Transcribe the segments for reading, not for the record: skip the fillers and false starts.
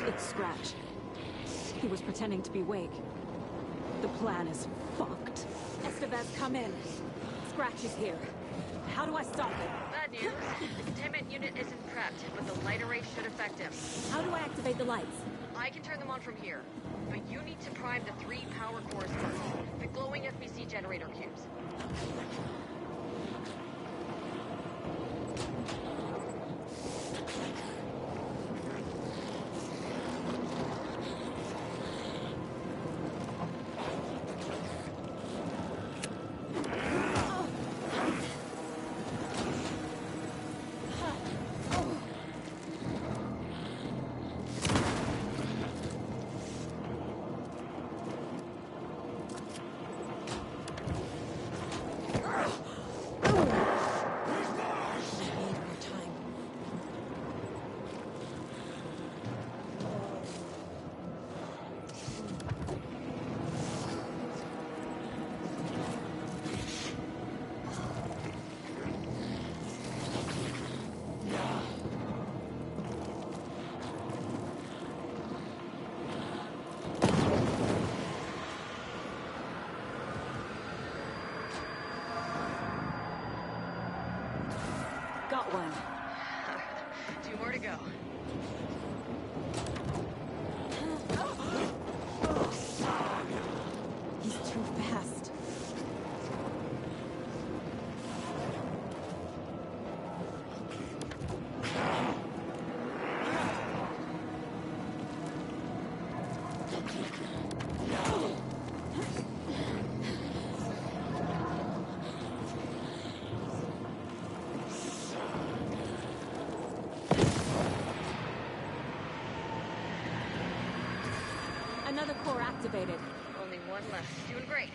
It's Scratch. He was pretending to be Wake. The plan is fucked. Estevez, come in. Scratch is here. How do I stop it? Bad news. The containment unit isn't prepped, but the light array should affect him. How do I activate the lights? I can turn them on from here, but you need to prime the 3 power cores first. The glowing FBC generator cubes. Got one. 2 more to go. He's too fast. Another core activated. Only 1 left. Doing great.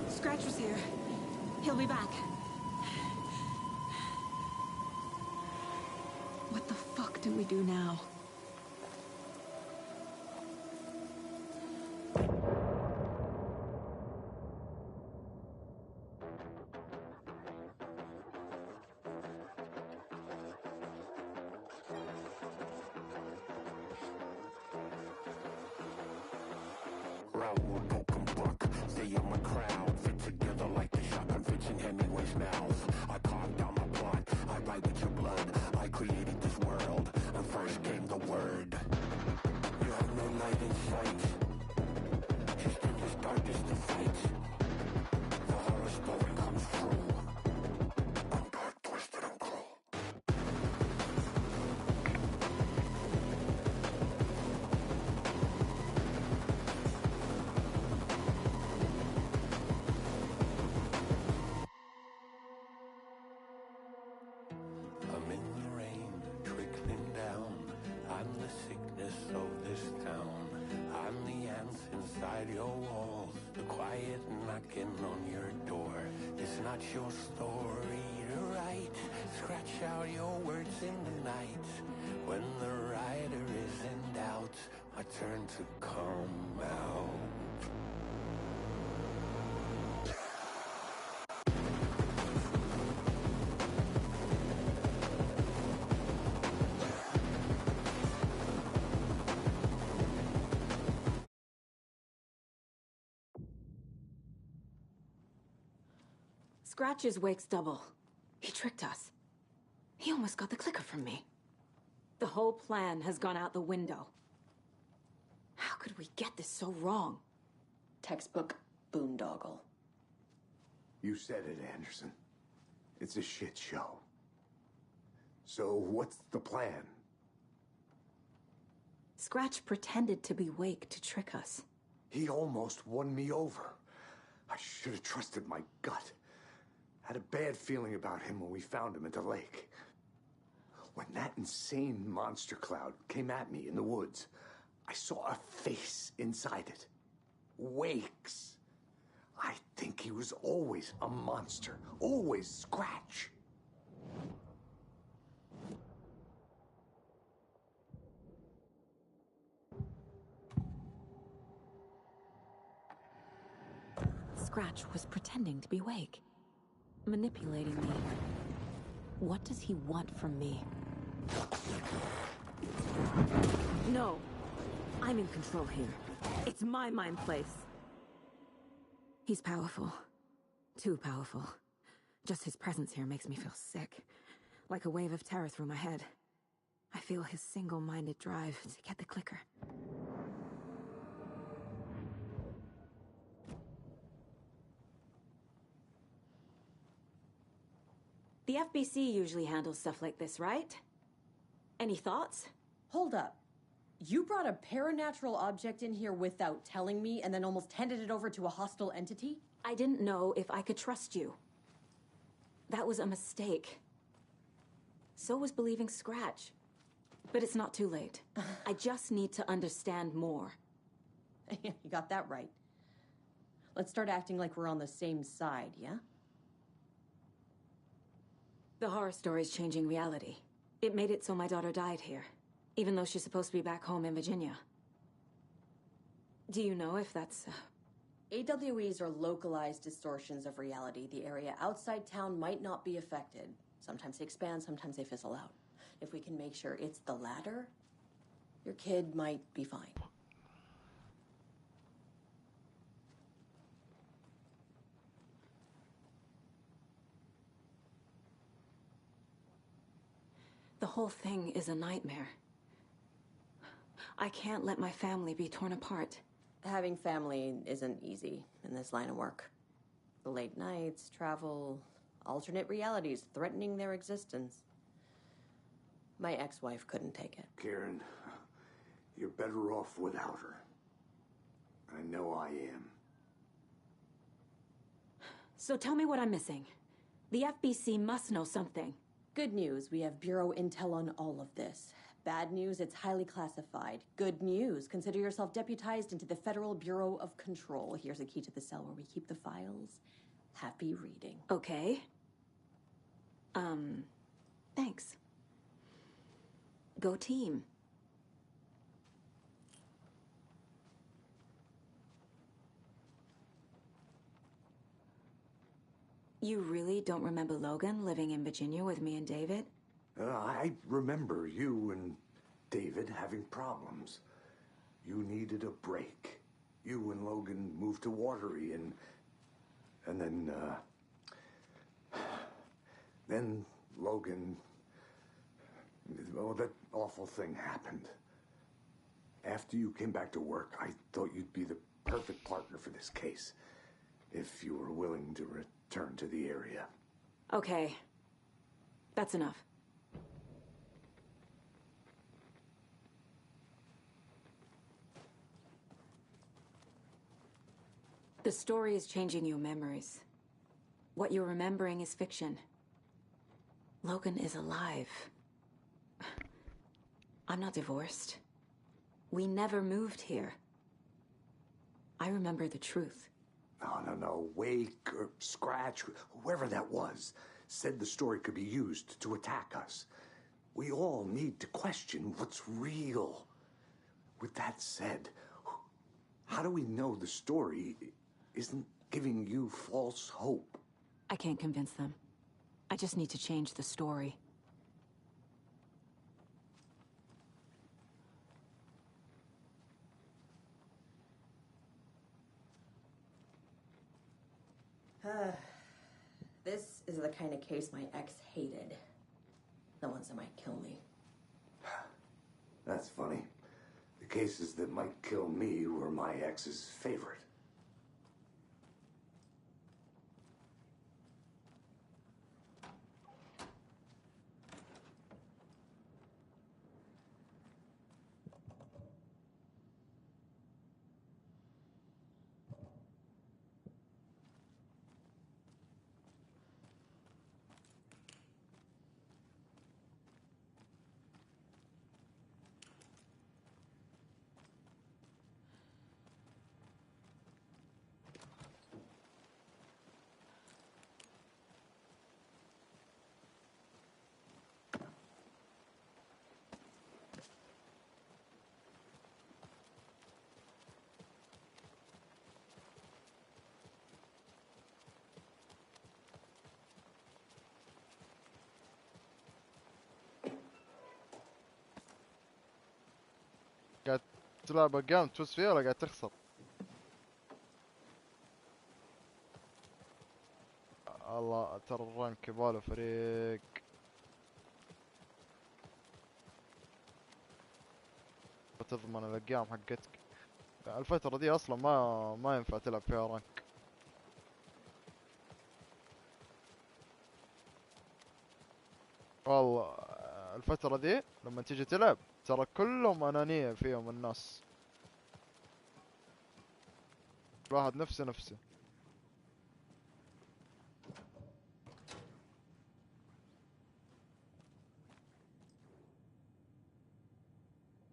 Scratch was here. He'll be back. What the fuck do we do now? Raoul Buck, stay on my crowd, fit together like the shotgun fits in Hemingway's mouth. I carved out my plot, I write with your blood, I created this world, and first came the word. You have no light in sight, just endless darkness to fight. The horror story comes true, I'm dark, twisted, and cruel. inside your walls, the quiet knocking on your door. It's not your story to write. Scratch out your words in the night. When the writer is in doubt, my turn to come out. Scratch's wake's double. He tricked us. He almost got the clicker from me. The whole plan has gone out the window. How could we get this so wrong? Textbook boondoggle. You said it, Anderson. It's a shit show. So what's the plan? Scratch pretended to be Wake to trick us. He almost won me over. I should have trusted my gut. Had a bad feeling about him when we found him at the lake. When that insane monster cloud came at me in the woods, I saw a face inside it. Wake's. I think he was always a monster. Always Scratch. Scratch was pretending to be Wake. Manipulating me. What does he want from me? No. I'm in control here. It's my mind place. He's powerful. Too powerful. Just his presence here makes me feel sick. Like a wave of terror through my head. I feel his single-minded drive to get the clicker. The FBC usually handles stuff like this, right? Any thoughts? Hold up. You brought a paranatural object in here without telling me and then almost handed it over to a hostile entity? I didn't know if I could trust you. That was a mistake. So was believing Scratch. But it's not too late. I just need to understand more. You got that right. Let's start acting like we're on the same side, yeah? The horror story's changing reality. It made it so my daughter died here, even though she's supposed to be back home in Virginia. Do you know if that's... AWEs are localized distortions of reality. The area outside town might not be affected. Sometimes they expand, sometimes they fizzle out. If we can make sure it's the latter, your kid might be fine. The whole thing is a nightmare. I can't let my family be torn apart. Having family isn't easy in this line of work. The late nights, travel, alternate realities threatening their existence. My ex-wife couldn't take it. Karen, you're better off without her. I know I am. So tell me what I'm missing. The FBC must know something. Good news, we have Bureau intel on all of this. Bad news, it's highly classified. Good news, consider yourself deputized into the Federal Bureau of Control. Here's a key to the cell where we keep the files. Happy reading. Okay. Thanks. Go team. You really don't remember Logan living in Virginia with me and David? I remember you and David having problems. You needed a break. You and Logan moved to Watery and then Logan, well, that awful thing happened. After you came back to work, I thought you'd be the perfect partner for this case, if you were willing to return to the area. Okay. That's enough. The story is changing your memories. What you're remembering is fiction. Logan is alive. I'm not divorced. We never moved here. I remember the truth. No. Wake or Scratch, whoever that was, said the story could be used to attack us. We all need to question what's real. With that said, how do we know the story isn't giving you false hope? I can't convince them. I just need to change the story. This is the kind of case my ex hated. The ones that might kill me. That's funny. The cases that might kill me were my ex's favorite. قاعد تلعب جيم تفوز فيها ولا قاعد تخسر؟ الله ترى الرانك يباله فريق. تضمن الاقيام حقتك. الفترة دي اصلا ما ينفع تلعب فيها رانك. والله الفترة دي لما تيجي تلعب ترى كلهم انانية فيهم الناس. الواحد نفسه.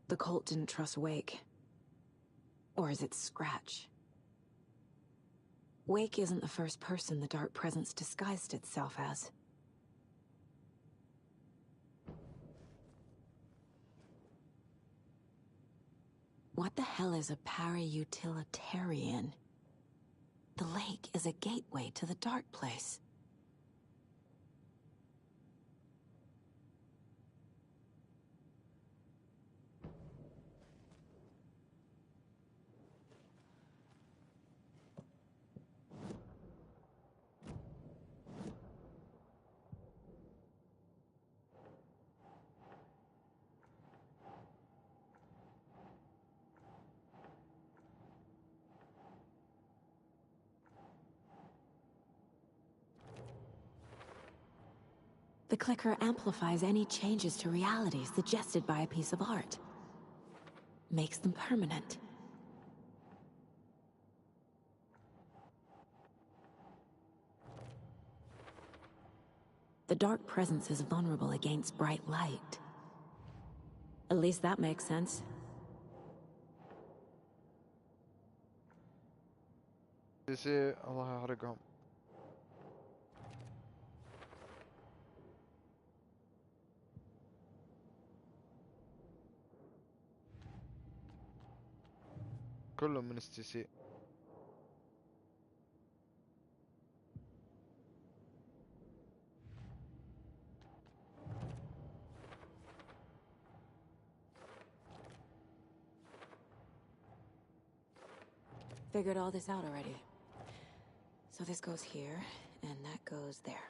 The cult didn't trust Wake. Or is it Scratch? Wake isn't the first person the Dark Presence disguised itself as. What the hell is a para-utilitarian? The lake is a gateway to the Dark Place. The clicker amplifies any changes to reality suggested by a piece of art. Makes them permanent. The Dark Presence is vulnerable against bright light. At least that makes sense. الله يحرقهم. كلهم من STC. Figured all this out already. So this goes here, and that goes there.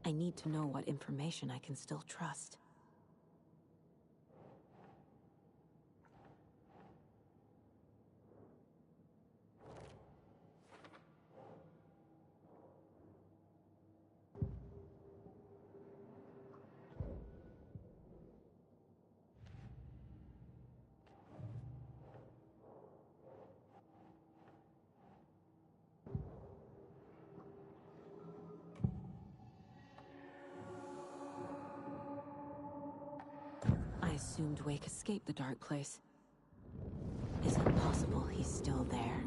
I need to know what information I can still trust. assumed Wake escaped the dark place. Is it possible he's still there?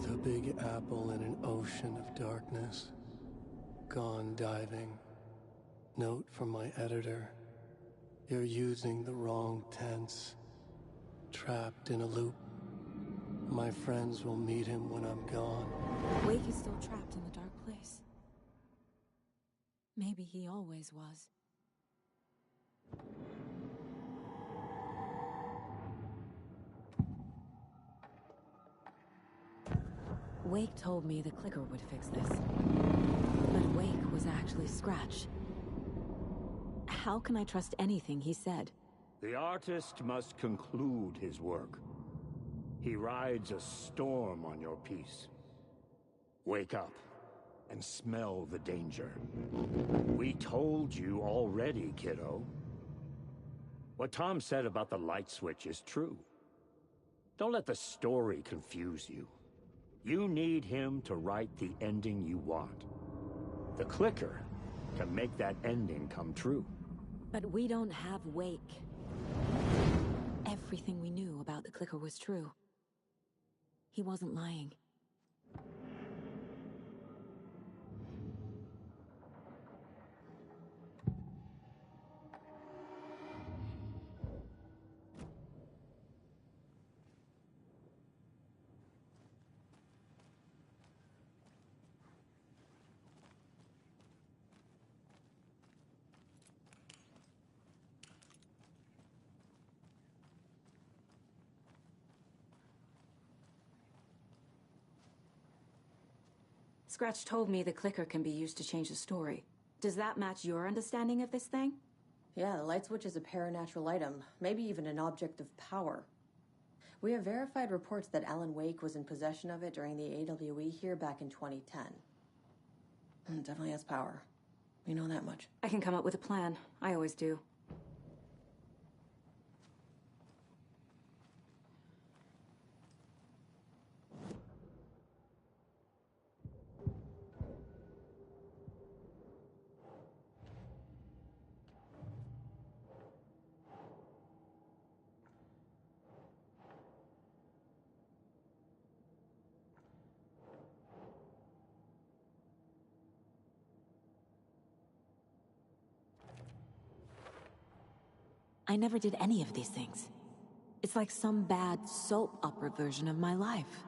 The Big Apple in an ocean of darkness. Gone diving. Note from my editor. You're using the wrong tense. Trapped in a loop. My friends will meet him when I'm gone. Wake is still trapped in the dark place. Maybe he always was. Wake told me the clicker would fix this. But Wake was actually Scratch. How can I trust anything he said? The artist must conclude his work. He rides a storm on your piece. Wake up and smell the danger. We told you already, kiddo. What Tom said about the light switch is true. Don't let the story confuse you. You need him to write the ending you want. The clicker can make that ending come true. But we don't have Wake. Everything we knew about the clicker was true. He wasn't lying. Scratch told me the clicker can be used to change the story. Does that match your understanding of this thing? Yeah, the light switch is a paranatural item, maybe even an object of power. We have verified reports that Alan Wake was in possession of it during the AWE here back in 2010. It definitely has power. We know that much. I can come up with a plan. I always do. I never did any of these things. It's like some bad soap opera version of my life.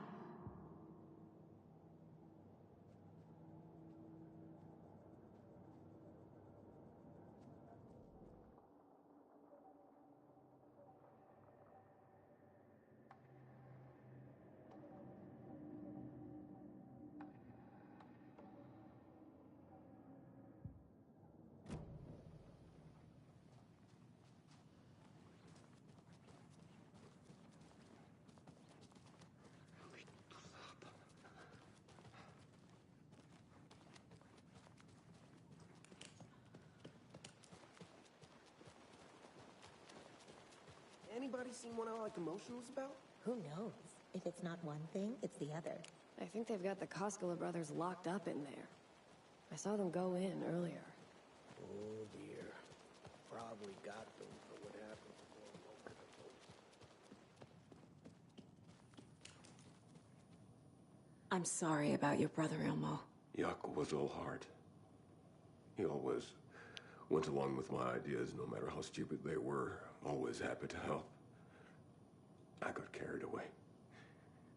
Anybody seen what All Commotional's about? Who knows? If it's not one thing, it's the other. I think they've got the Koskela brothers locked up in there. I saw them go in earlier. Oh dear. Probably got them for what happened to going local to folks. I'm sorry about your brother, Ilmo. Yaakov was all heart. He always went along with my ideas, no matter how stupid they were. Always happy to help. I got carried away.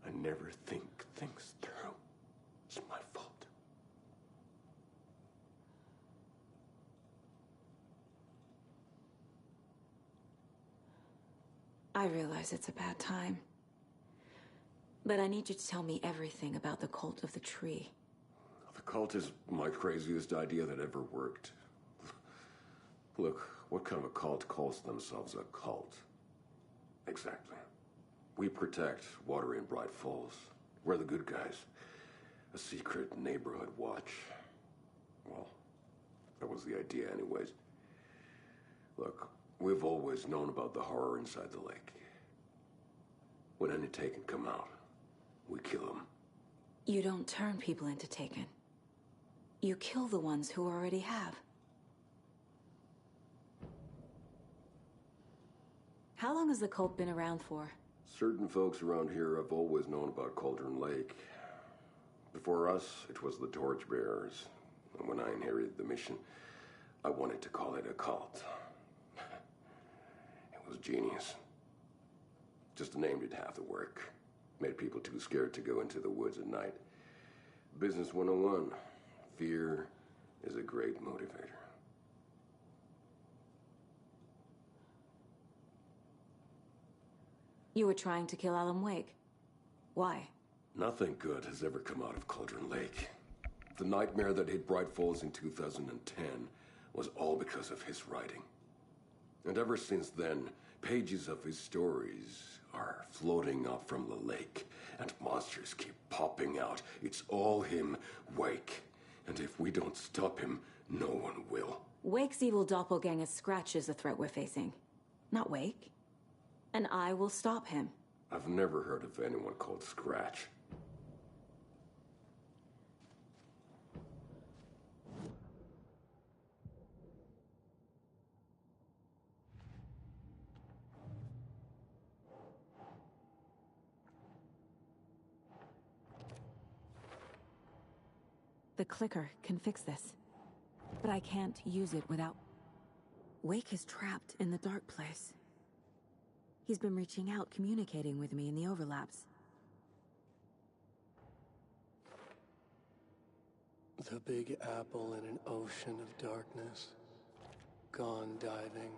I never think things through. It's my fault. I realize it's a bad time. But I need you to tell me everything about the Cult of the Tree. The cult is my craziest idea that ever worked. Look, what kind of a cult calls themselves a cult? Exactly. We protect Watery and Bright Falls. We're the good guys. A secret neighborhood watch. Well, that was the idea anyways. Look, we've always known about the horror inside the lake. When any Taken come out, we kill them. You don't turn people into Taken. You kill the ones who already have. How long has the cult been around for? Certain folks around here have always known about Cauldron Lake. Before us, it was the Torchbearers. And when I inherited the mission, I wanted to call it a cult. It was genius. Just the name did half the work. Made people too scared to go into the woods at night. Business 101. Fear is a great motivator. You were trying to kill Alan Wake. Why? Nothing good has ever come out of Cauldron Lake. The nightmare that hit Bright Falls in 2010 was all because of his writing. And ever since then, pages of his stories are floating up from the lake, and monsters keep popping out. It's all him, Wake. And if we don't stop him, no one will. Wake's evil doppelganger Scratch is the threat we're facing, not Wake. And I will stop him. I've never heard of anyone called Scratch. The clicker can fix this. But I can't use it without... Wake is trapped in the dark place. He's been reaching out, communicating with me in the overlaps. The Big Apple in an ocean of darkness. Gone diving.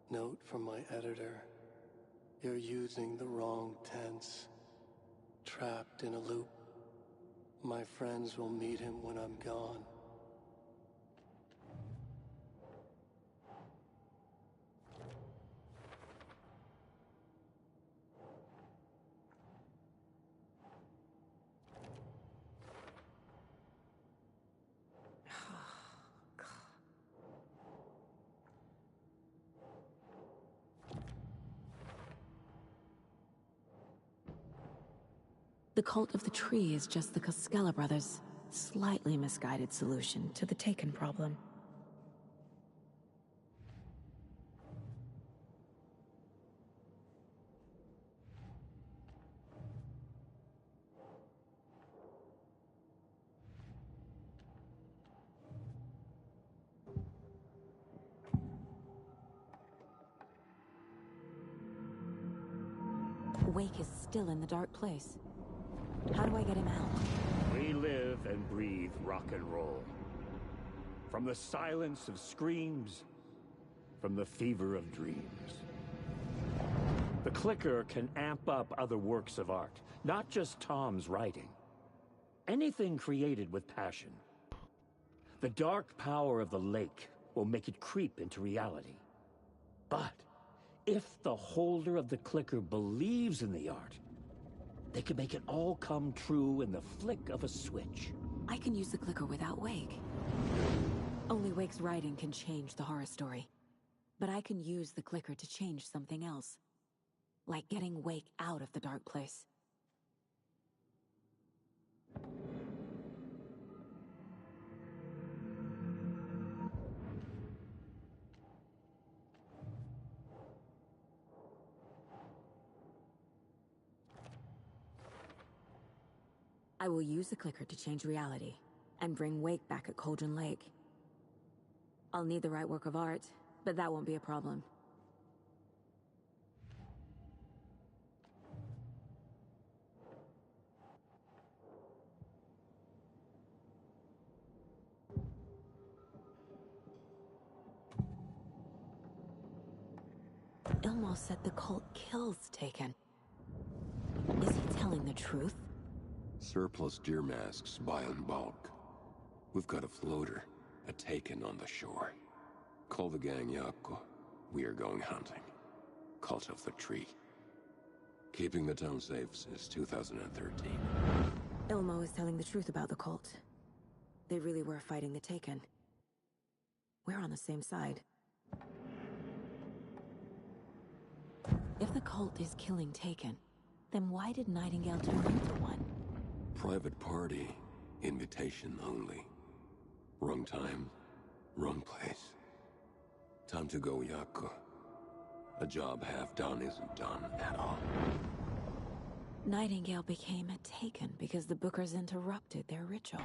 Note from my editor. You're using the wrong tense. Trapped in a loop. My friends will meet him when I'm gone. The Cult of the Tree is just the Koskela brothers' slightly misguided solution to the Taken problem. Wake is still in the dark place. How do I get him out? We live and breathe rock and roll. From the silence of screams, from the fever of dreams. The clicker can amp up other works of art, not just Tom's writing. Anything created with passion. The dark power of the lake will make it creep into reality. But if the holder of the clicker believes in the art, they can make it all come true in the flick of a switch. I can use the clicker without Wake. Only Wake's writing can change the horror story. But I can use the clicker to change something else. Like getting Wake out of the dark place. I will use the clicker to change reality, and bring Wake back at Cauldron Lake. I'll need the right work of art, but that won't be a problem. Ilmo said the cult kills Taken. Is he telling the truth? Surplus deer masks buy in bulk. We've got a floater, a Taken on the shore. Call the gang Yako. We are going hunting. Cult of the Tree. Keeping the town safe since 2013. Ilmo is telling the truth about the cult. They really were fighting the Taken. We're on the same side. If the cult is killing Taken, then why did Nightingale turn into one? Private party. Invitation only. Wrong time, wrong place. Time to go, Yako. A job half done isn't done at all. Nightingale became a Taken because the Bookers interrupted their ritual.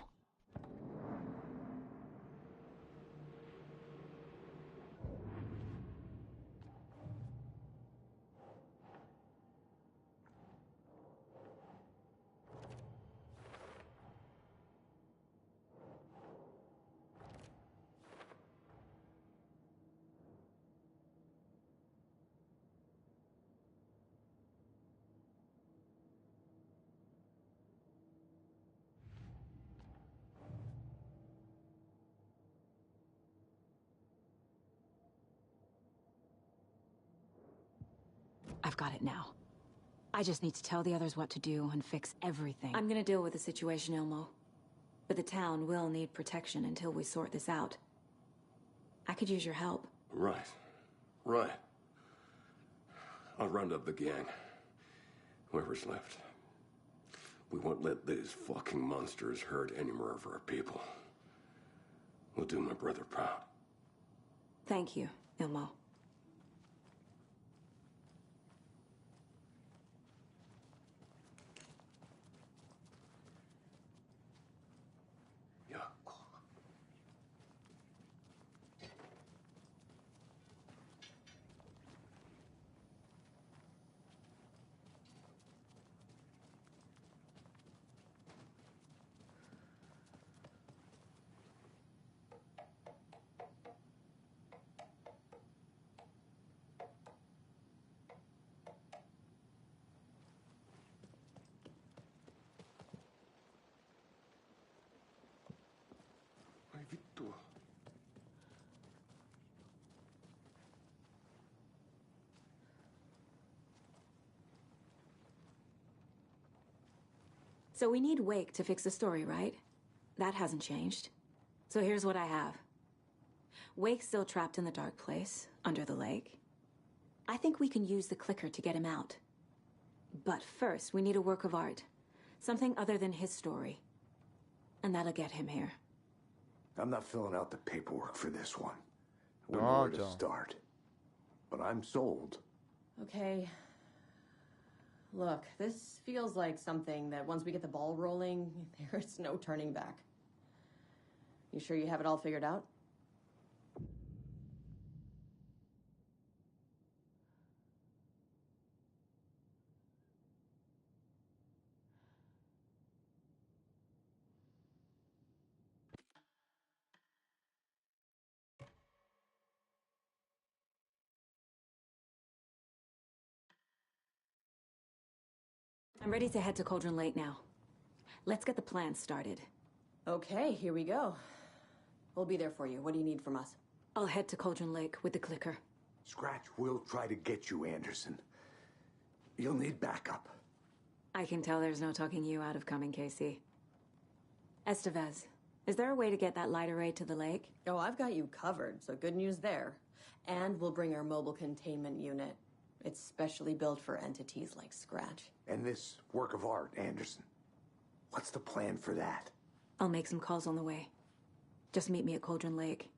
I've got it now. I just need to tell the others what to do and fix everything. I'm gonna deal with the situation, Ilmo. But the town will need protection until we sort this out. I could use your help. Right. Right. I'll round up the gang. Whoever's left. We won't let these fucking monsters hurt any more of our people. We'll do my brother proud. Thank you, Ilmo. So we need Wake to fix the story, right? That hasn't changed. So here's what I have. Wake's still trapped in the dark place, under the lake. I think we can use the clicker to get him out. But first, we need a work of art. Something other than his story. And that'll get him here. I'm not filling out the paperwork for this one. I wouldn't know where to start. But I'm sold. Okay. Look, this feels like something that once we get the ball rolling, there's no turning back. You sure you have it all figured out? I'm ready to head to Cauldron Lake now. Let's get the plan started. Okay, here we go. We'll be there for you. What do you need from us? I'll head to Cauldron Lake with the clicker. Scratch will try to get you, Anderson. You'll need backup. I can tell there's no talking you out of coming, Casey. Estevez, is there a way to get that light array to the lake? Oh, I've got you covered, so good news there. And we'll bring our mobile containment unit. It's specially built for entities like Scratch. And this work of art, Anderson. What's the plan for that? I'll make some calls on the way. Just meet me at Cauldron Lake.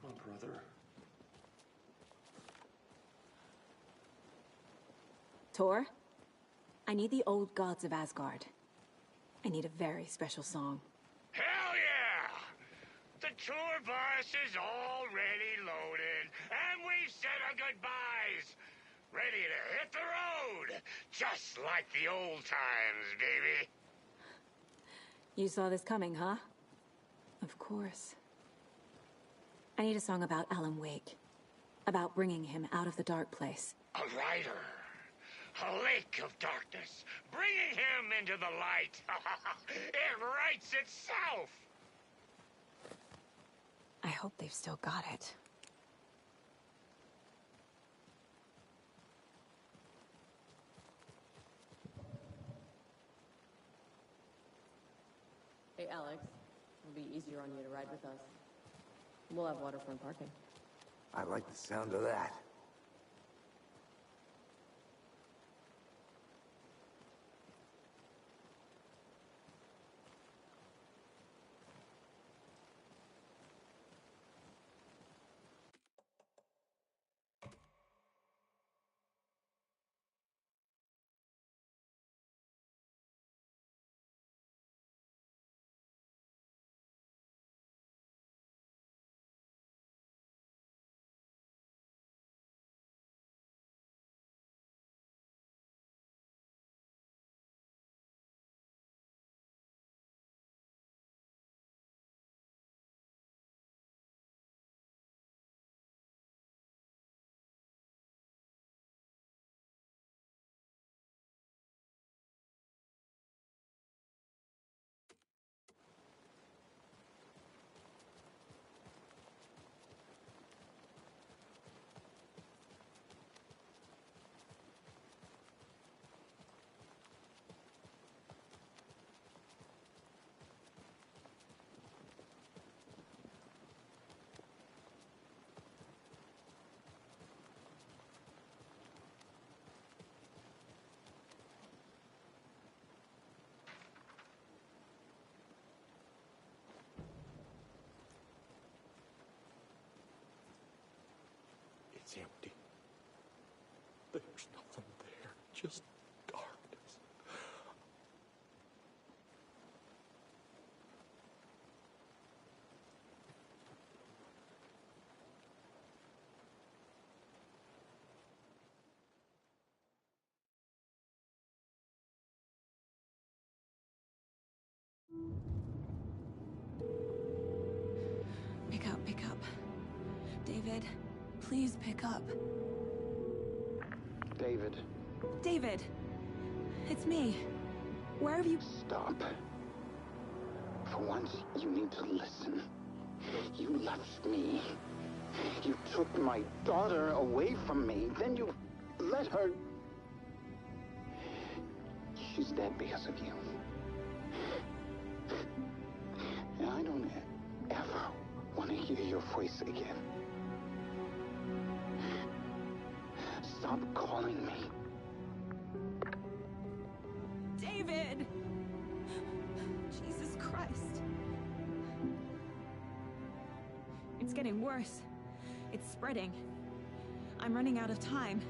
Oh, brother. Tor, I need the old gods of Asgard. I need a very special song. Hell yeah! The tour bus is already loaded, and we've said our goodbyes. Ready to hit the road, just like the old times, baby. You saw this coming, huh? Of course. I need a song about Alan Wake. About bringing him out of the dark place. A rider. A lake of darkness, bringing him into the light. It writes itself. I hope they've still got it. Hey, Alex. It'll be easier on you to ride with us. We'll have waterfront parking. I like the sound of that. It's empty. There's nothing there, just darkness. Pick up. David, please pick up. David. David! It's me. Where have you... Stop. For once, you need to listen. You left me. You took my daughter away from me. Then you let her... She's dead because of you. And I don't ever want to hear your voice again. Stop calling me. David! Jesus Christ. It's getting worse. It's spreading. I'm running out of time.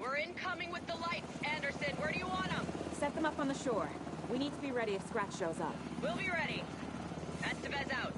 We're incoming with the lights, Anderson. Where do you want them? Set them up on the shore. We need to be ready if Scratch shows up. We'll be ready. Estevez out.